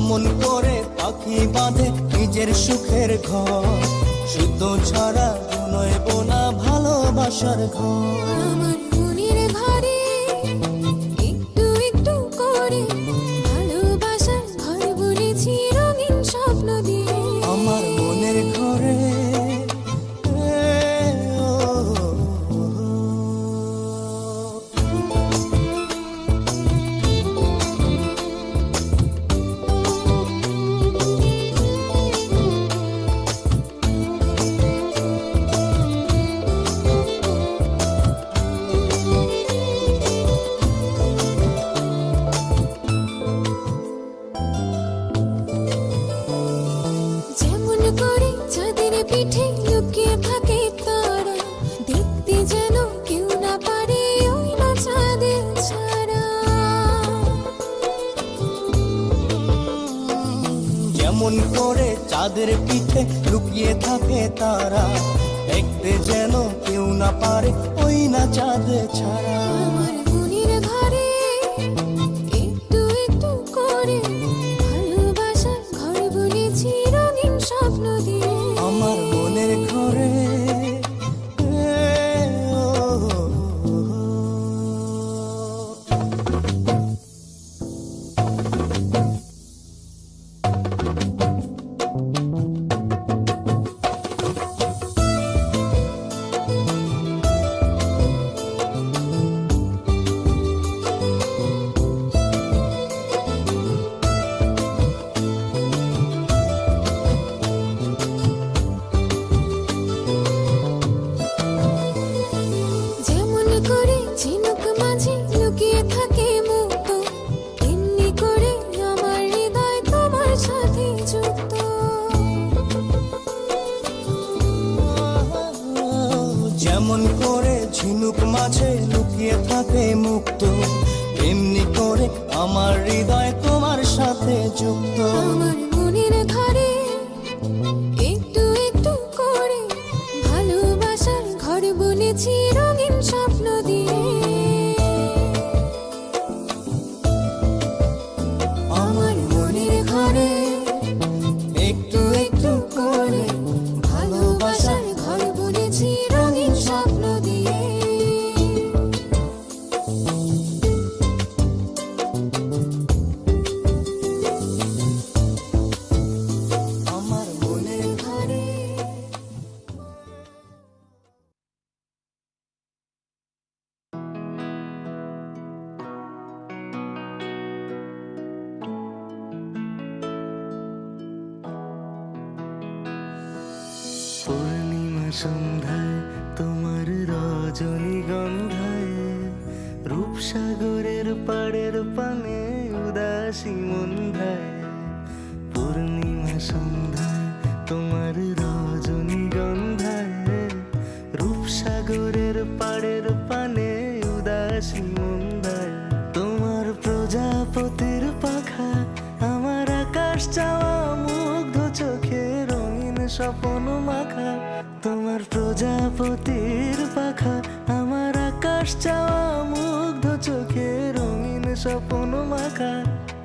কেমন করে পাখি বাঁধে নিজের সুখের ঘর, শুদ্ধ ছাড়া নয় বোনা ভালোবাসার ঘর। আমার মনের ঘরে একটু একটু করে ভালোবাসার ঘর বুনেছি রঙিন স্বপ্ন দিয়ে। আমার মনের ঘরে যেমন করে চাঁদের পিঠে লুকিয়ে থাকে তারা, দেখতে যেন কেউ না পারে ওই না চাঁদের ছাড়া। যেমন করে চাঁদের পিঠে লুকিয়ে থাকে তারা, দেখতে যেন কেউ না পারে ওই না চাঁদ ছাড়া। আমার মনের ঘরে একটু একটু করে ভালোবাসার ঘর বুনেছি রঙিন স্বপ্ন দিয়ে। আমার মনের ঘরে যেমন করে ঝিনুক মাঝে লুকিয়ে থাকে মুক্ত, তেমনি করে আমার হৃদয় তোমার সাথে যুক্ত। যেমন করে ঝিনুক মাঝে লুকিয়ে থাকে মুক্ত, তেমনি করে আমার হৃদয় তোমার সাথে যুক্ত। আমার মনের ঘরে একটু একটু করে ভালোবাসার ঘর বুনেছি রঙিন স্বপ্ন দিয়ে। আমার মনের ঘরে একটু একটু করে ভালোবাসার ঘর বুনেছি রঙিন স্বপ্ন দিয়ে। আমার মনের ঘরে পূর্ণিমা সন্ধ্যায় তোমার রজনীগন্ধায়, রূপসাগরের পাড়ের পানে উদাসী মন্ধায়। পূর্ণিমা সন্ধ্যায় তোমার রজনীগন্ধায়, রূপসাগরের পাড়ের পানে উদাসী মন্ধায়। তোমার প্রজাপতির পাখা আমার আকাশ চাওয়া মুগ্ধ চোখে রঙিন স্বপ্ন মাখা। তোমার প্রজাপতির পাখা আমার আকাশ চাওয়া মুগ্ধ চোখে রঙিন স্বপ্ন মাখা।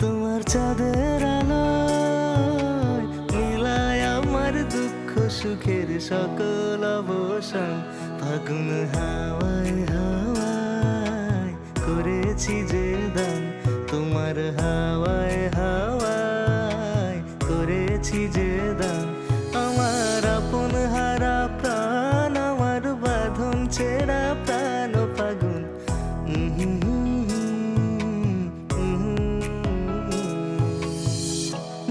তোমার চাঁদের আলোয় মেলায় আমার দুঃখ সুখের সকল অবসান। ফাগুন হাওয়ায় হাওয়ায় করেছি যে দান, তোমার হাওয়ায় হাওয়ায় করেছি যে দান। আমার আপন হারা প্রাণ, আমার বাঁধন ছেঁড়া প্রাণ ফাগুন।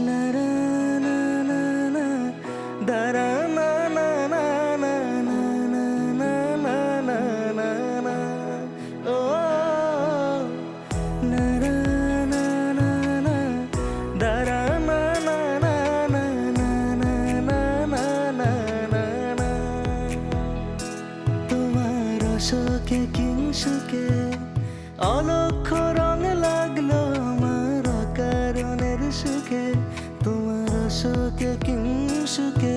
না না না না না, দারা না না না না না না না না না না, ও না না না না না, দারা না না না না না না না না না না। তোমার অশোকে কিংসুকে অলক্ষ রং লাগলো আমার অকারণের সুখে। তোমার অশোকে কিংসুকে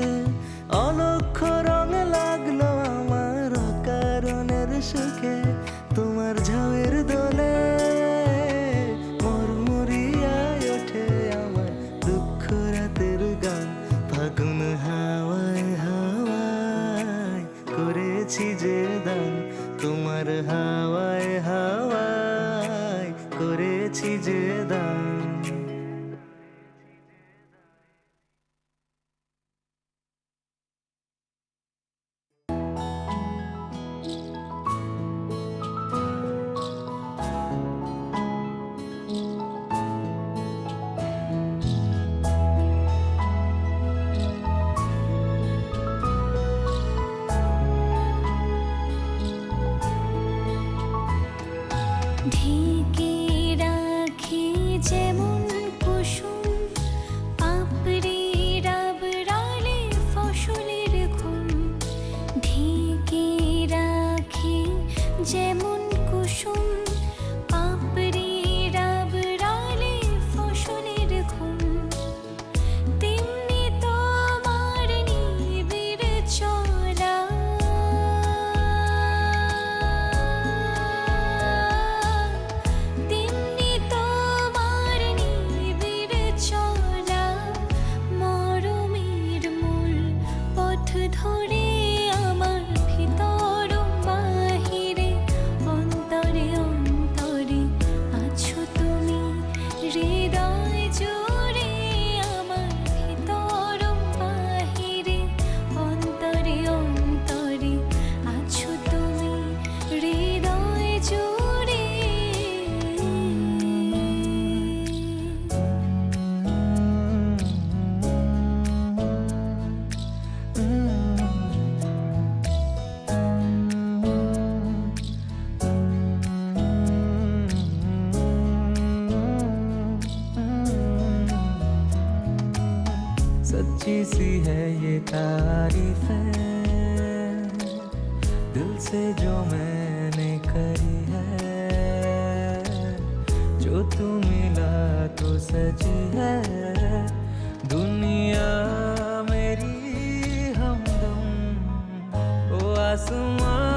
অলক্ষ রং লাগলো আমার অকারণের সুখে। তোমার ঝাউয়ের দোলে মরমরিয়ায় ওঠে আমার ऊंची सी है ये तारीफ है दिल से जो मैंने करी है जो तू मिला तो सजी है दुनिया मेरी हमदम ओ आसमां